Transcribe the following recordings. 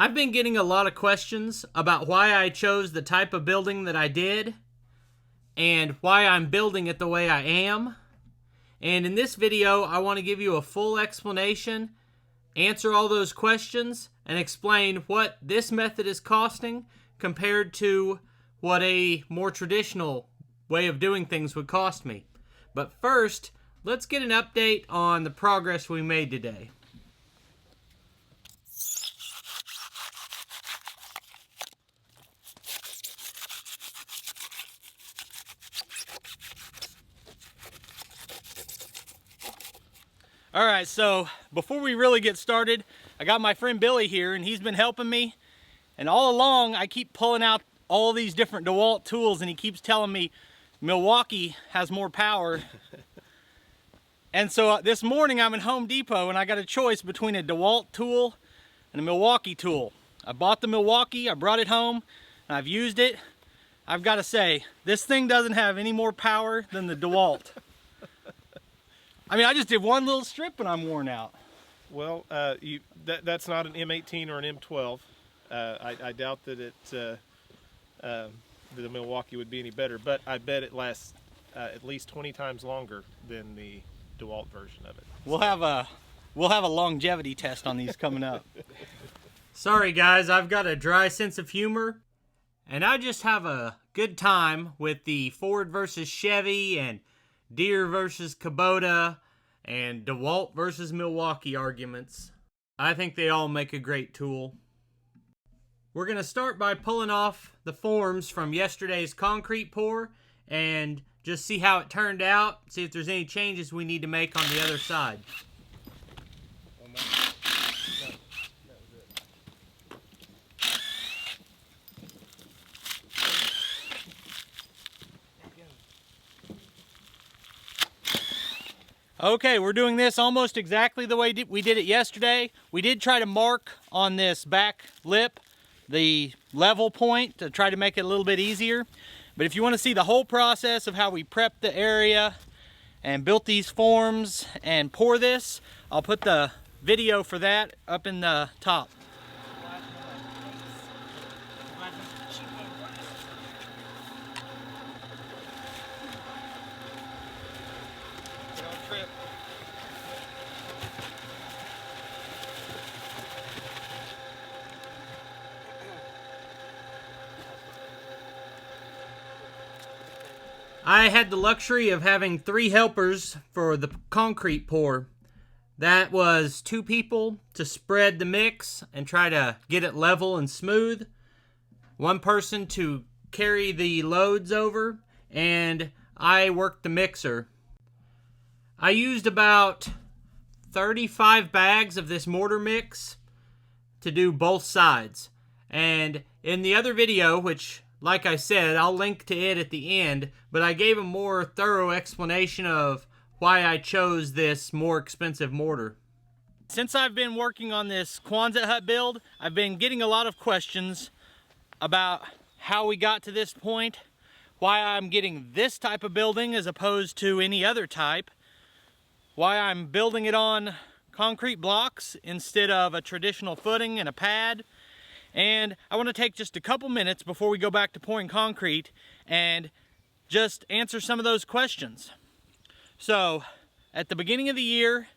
I've been getting a lot of questions about why I chose the type of building that I did and why I'm building it the way I am. And in this video, I want to give you a full explanation, answer all those questions, and explain what this method is costing compared to what a more traditional way of doing things would cost me. But first, let's get an update on the progress we made today. Alright, so before we really get started, I got my friend Billy here and he's been helping me. And all along, I keep pulling out all these different DeWalt tools and he keeps telling me Milwaukee has more power. And so this morning I'm in Home Depot and I got a choice between a DeWalt tool and a Milwaukee tool. I bought the Milwaukee, I brought it home, and I've used it. I've got to say, this thing doesn't have any more power than the DeWalt. I mean, I just did one little strip and I'm worn out. Well, that's not an M18 or an M12. I doubt that the Milwaukee would be any better, but I bet it lasts at least 20 times longer than the DeWalt version of it. We'll have a longevity test on these coming up. Sorry guys, I've got a dry sense of humor, and I just have a good time with the Ford versus Chevy and Deere versus Kubota and DeWalt versus Milwaukee arguments. I think they all make a great tool. We're going to start by pulling off the forms from yesterday's concrete pour and just see how it turned out, see if there's any changes we need to make on the other side. Okay, we're doing this almost exactly the way we did it yesterday. We did try to mark on this back lip the level point to try to make it a little bit easier. But if you want to see the whole process of how we prepped the area and built these forms and pour this, I'll put the video for that up in the top. I had the luxury of having 3 helpers for the concrete pour. That was 2 people to spread the mix and try to get it level and smooth, 1 person to carry the loads over, and I worked the mixer. I used about 35 bags of this mortar mix to do both sides. And in the other video, which, like I said, I'll link to it at the end, but I gave a more thorough explanation of why I chose this more expensive mortar. Since I've been working on this Quonset hut build, I've been getting a lot of questions about how we got to this point, why I'm getting this type of building as opposed to any other type, why I'm building it on concrete blocks instead of a traditional footing and a pad. And I want to take just a couple minutes before we go back to pouring concrete and just answer some of those questions. So, at the beginning of the year,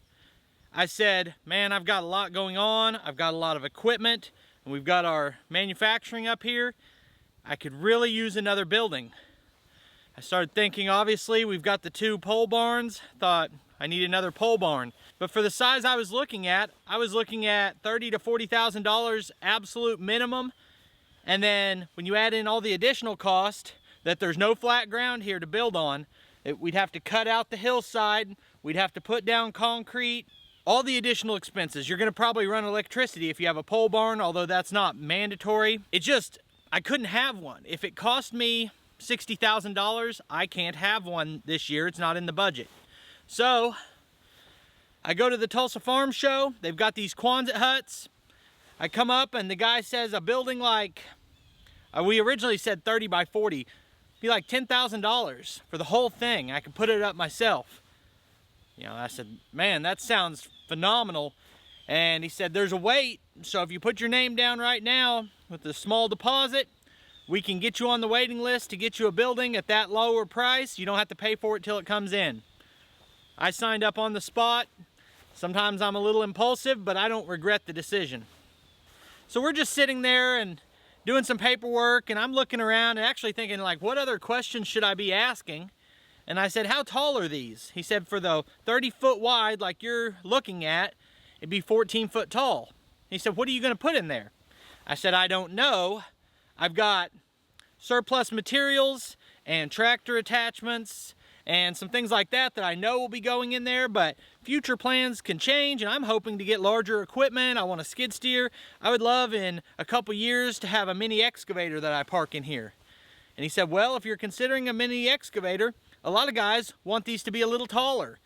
I said, man, I've got a lot going on. I've got a lot of equipment, and we've got our manufacturing up here. I could really use another building. I started thinking, obviously, we've got the 2 pole barns. Thought, I need another pole barn. But for the size I was looking at $30,000 to $40,000 absolute minimum. And then when you add in all the additional cost, that there's no flat ground here to build on, we'd have to cut out the hillside, we'd have to put down concrete, all the additional expenses. You're gonna probably run electricity if you have a pole barn, although that's not mandatory. I couldn't have one. If it cost me $60,000, I can't have one this year. It's not in the budget. So I go to the Tulsa Farm Show. They've got these Quonset huts. I come up and the guy says a building like, we originally said 30 by 40, be like $10,000 for the whole thing. I could put it up myself. You know, I said, man, that sounds phenomenal. And he said there's a wait, so if you put your name down right now with a small deposit, we can get you on the waiting list to get you a building at that lower price. You don't have to pay for it till it comes in. I signed up on the spot. Sometimes I'm a little impulsive, but I don't regret the decision. So we're just sitting there and doing some paperwork, and I'm looking around and actually thinking, like, what other questions should I be asking? And I said, how tall are these? He said, for the 30-foot wide like you're looking at, it'd be 14 foot tall. He said, what are you going to put in there? I said, I don't know. I've got surplus materials and tractor attachments and some things like that that I know will be going in there, but future plans can change, and I'm hoping to get larger equipment. I want a skid steer. I would love in a couple years to have a mini excavator that I park in here. And he said, well, if you're considering a mini excavator, a lot of guys want these to be a little taller.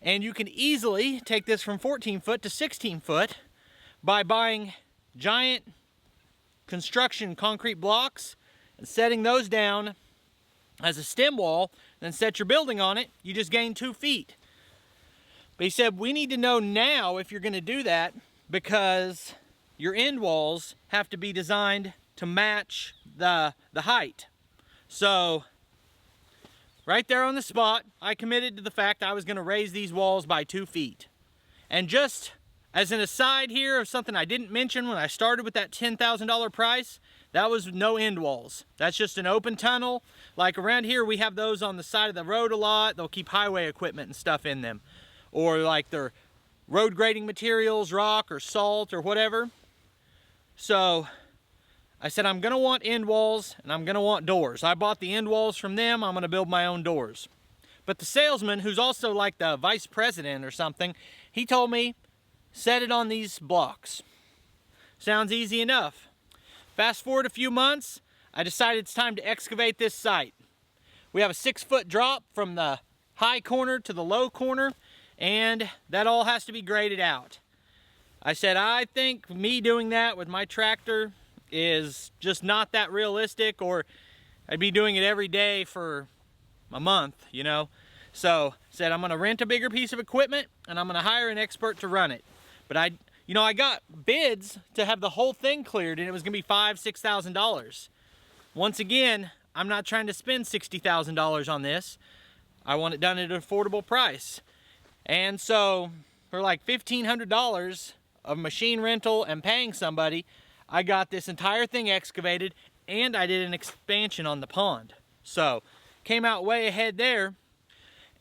And you can easily take this from 14 foot to 16 foot by buying giant construction concrete blocks and setting those down as a stem wall, then set your building on it. You just gain 2 feet. But he said, we need to know now if you're going to do that, because your end walls have to be designed to match the height. So right there on the spot, I committed to the fact I was going to raise these walls by 2 feet. And just as an aside here of something I didn't mention when I started with that $10,000 price, that was no end walls. That's just an open tunnel. Like around here, we have those on the side of the road a lot. They'll keep highway equipment and stuff in them. Or like their road grading materials, rock or salt or whatever. So I said, I'm gonna want end walls and I'm gonna want doors. I bought the end walls from them. I'm gonna build my own doors. But the salesman, who's also like the vice president or something, he told me, set it on these blocks. Sounds easy enough. Fast forward a few months, I decided it's time to excavate this site. We have a 6-foot drop from the high corner to the low corner, and that all has to be graded out. I said, I think me doing that with my tractor is just not that realistic, or I'd be doing it every day for a month, you know. So I said, I'm gonna rent a bigger piece of equipment and I'm gonna hire an expert to run it. But I got bids to have the whole thing cleared, and it was gonna be $5,000, $6,000. Once again, I'm not trying to spend $60,000 on this. I want it done at an affordable price. And so for like $1,500 of machine rental and paying somebody, I got this entire thing excavated, and I did an expansion on the pond. So came out way ahead there.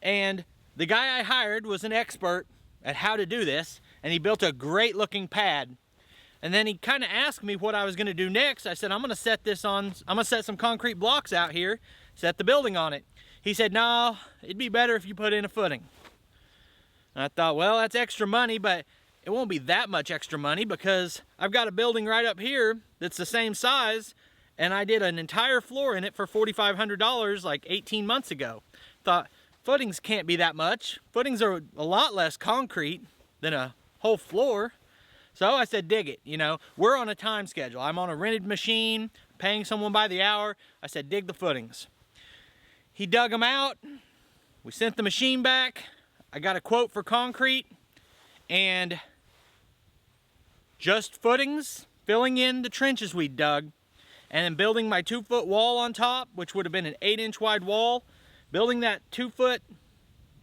And the guy I hired was an expert at how to do this, and he built a great looking pad. And then he kind of asked me what I was going to do next. I said, I'm going to set some concrete blocks out here, set the building on it. He said, no, it'd be better if you put in a footing. And I thought, well, that's extra money, but it won't be that much extra money, because I've got a building right up here that's the same size, and I did an entire floor in it for $4,500 like 18 months ago. Thought, footings can't be that much. Footings are a lot less concrete than a whole floor. So I said, dig it, you know. We're on a time schedule. I'm on a rented machine, paying someone by the hour. I said, dig the footings. He dug them out. We sent the machine back. I got a quote for concrete and just footings, filling in the trenches we dug, and then building my 2-foot wall on top, which would have been an 8-inch wide wall. Building that 2-foot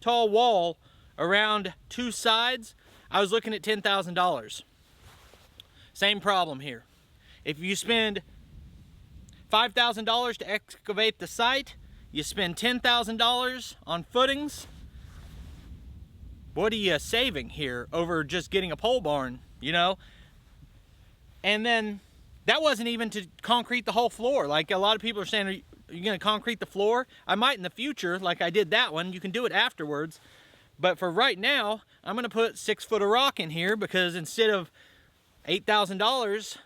tall wall around 2 sides, I was looking at $10,000. Same problem here. If you spend $5,000 to excavate the site, you spend $10,000 on footings. What are you saving here over just getting a pole barn, you know? And then that wasn't even to concrete the whole floor. Like a lot of people are saying, are you gonna concrete the floor? I might in the future, like I did that one. You can do it afterwards. But for right now, I'm gonna put 6 foot of rock in here, because instead of $8,000,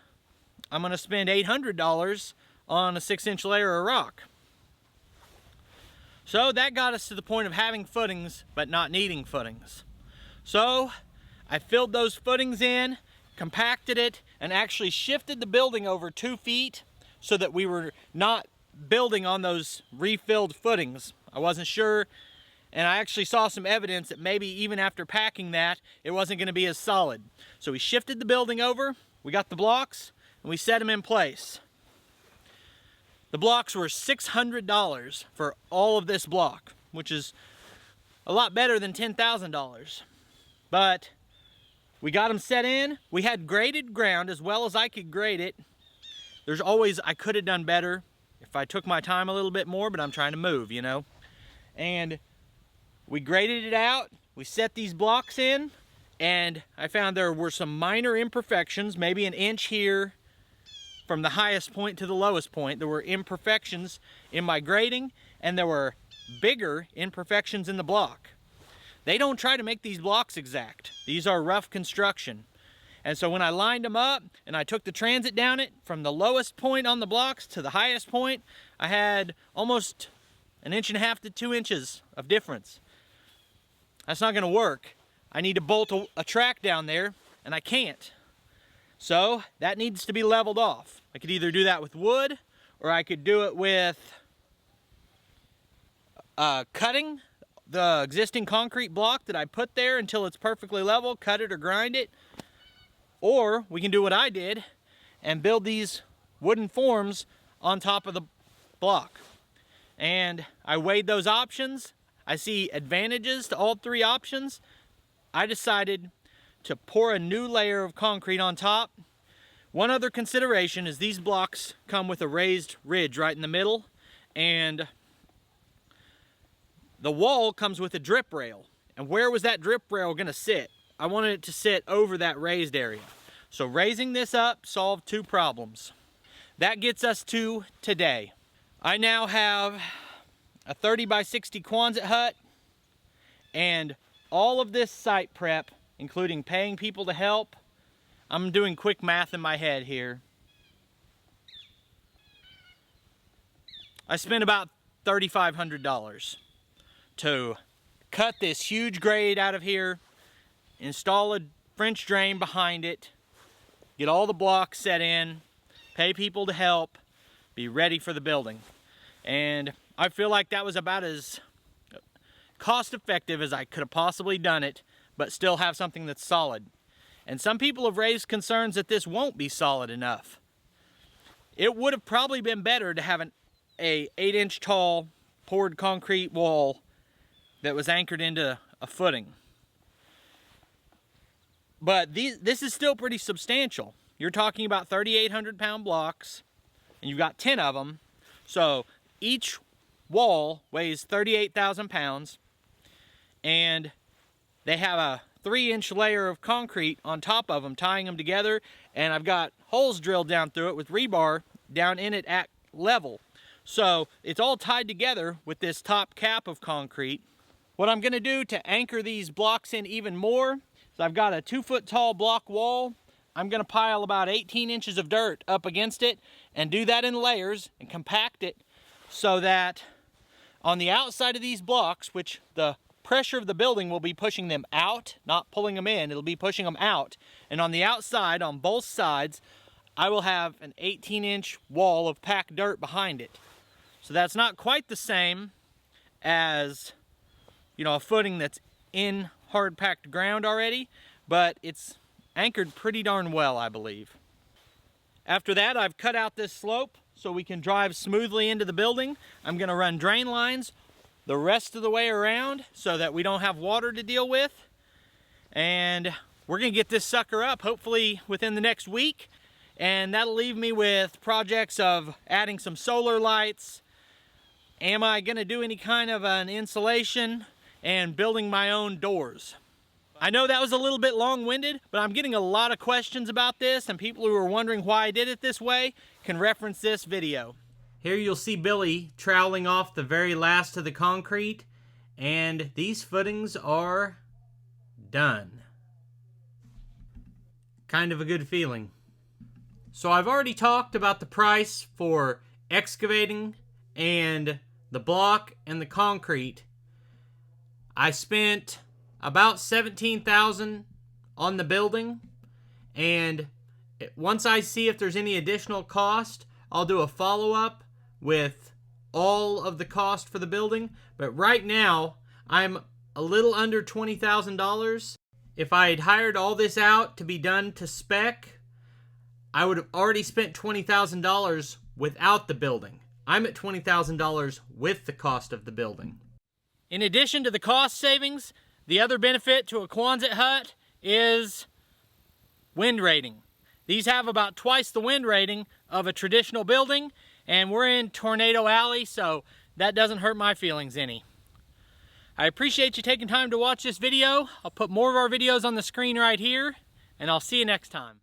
I'm gonna spend $800 on a 6-inch layer of rock. So that got us to the point of having footings, but not needing footings. So I filled those footings in, compacted it, and actually shifted the building over 2 feet so that we were not building on those refilled footings. I wasn't sure and I actually saw some evidence that maybe even after packing that, it wasn't going to be as solid. So we shifted the building over, we got the blocks, and we set them in place. The blocks were $600 for all of this block, which is a lot better than $10,000. But we got them set in. We had graded ground as well as I could grade it. There's always, I could have done better if I took my time a little bit more, but I'm trying to move, you know. And we graded it out. We set these blocks in, and I found there were some minor imperfections, maybe an inch here from the highest point to the lowest point. There were imperfections in my grading, and there were bigger imperfections in the block. They don't try to make these blocks exact. These are rough construction. And so when I lined them up and I took the transit down it from the lowest point on the blocks to the highest point, I had almost 1.5 to 2 inches of difference. That's not gonna work. I need to bolt a track down there, and I can't. So that needs to be leveled off. I could either do that with wood, or I could do it with cutting the existing concrete block that I put there until it's perfectly level, cut it or grind it. Or we can do what I did and build these wooden forms on top of the block. And I weighed those options. I see advantages to all three options. I decided to pour a new layer of concrete on top. One other consideration is these blocks come with a raised ridge right in the middle, and the wall comes with a drip rail. And where was that drip rail gonna sit? I wanted it to sit over that raised area. So raising this up solved two problems. That gets us to today. I now have a 30 by 60 Quonset hut, and all of this site prep, including paying people to help, I'm doing quick math in my head here. I spent about $3,500 to cut this huge grade out of here, install a French drain behind it, get all the blocks set in, pay people to help, be ready for the building. And I feel like that was about as cost effective as I could have possibly done it, but still have something that's solid. And some people have raised concerns that this won't be solid enough. It would have probably been better to have an 8-inch tall poured concrete wall that was anchored into a footing. But this is still pretty substantial. You're talking about 3,800 pound blocks, and you've got 10 of them. So each wall weighs 38,000 pounds, and they have a 3-inch layer of concrete on top of them, tying them together, and I've got holes drilled down through it with rebar down in it at level. So it's all tied together with this top cap of concrete. What I'm gonna do to anchor these blocks in even more is I've got a 2-foot tall block wall. I'm gonna pile about 18 inches of dirt up against it and do that in layers and compact it so that on the outside of these blocks, which the pressure of the building will be pushing them out, not pulling them in, it'll be pushing them out. And on the outside, on both sides, I will have an 18-inch wall of packed dirt behind it. So that's not quite the same as, you know, a footing that's in hard packed ground already, but it's anchored pretty darn well, I believe. After that, I've cut out this slope so we can drive smoothly into the building. I'm gonna run drain lines the rest of the way around so that we don't have water to deal with. And we're gonna get this sucker up hopefully within the next week. And that'll leave me with projects of adding some solar lights. Am I gonna do any kind of an insulation? And building my own doors. I know that was a little bit long-winded, but I'm getting a lot of questions about this, and people who are wondering why I did it this way can reference this video. Here you'll see Billy troweling off the very last of the concrete, and these footings are done. Kind of a good feeling. So I've already talked about the price for excavating and the block and the concrete. I spent about $17,000 on the building, and once I see if there's any additional cost, I'll do a follow-up with all of the cost for the building. But right now, I'm a little under $20,000. If I had hired all this out to be done to spec, I would have already spent $20,000 without the building. I'm at $20,000 with the cost of the building. In addition to the cost savings, the other benefit to a Quonset hut is wind rating. These have about twice the wind rating of a traditional building, and we're in Tornado Alley, so that doesn't hurt my feelings any. I appreciate you taking time to watch this video. I'll put more of our videos on the screen right here, and I'll see you next time.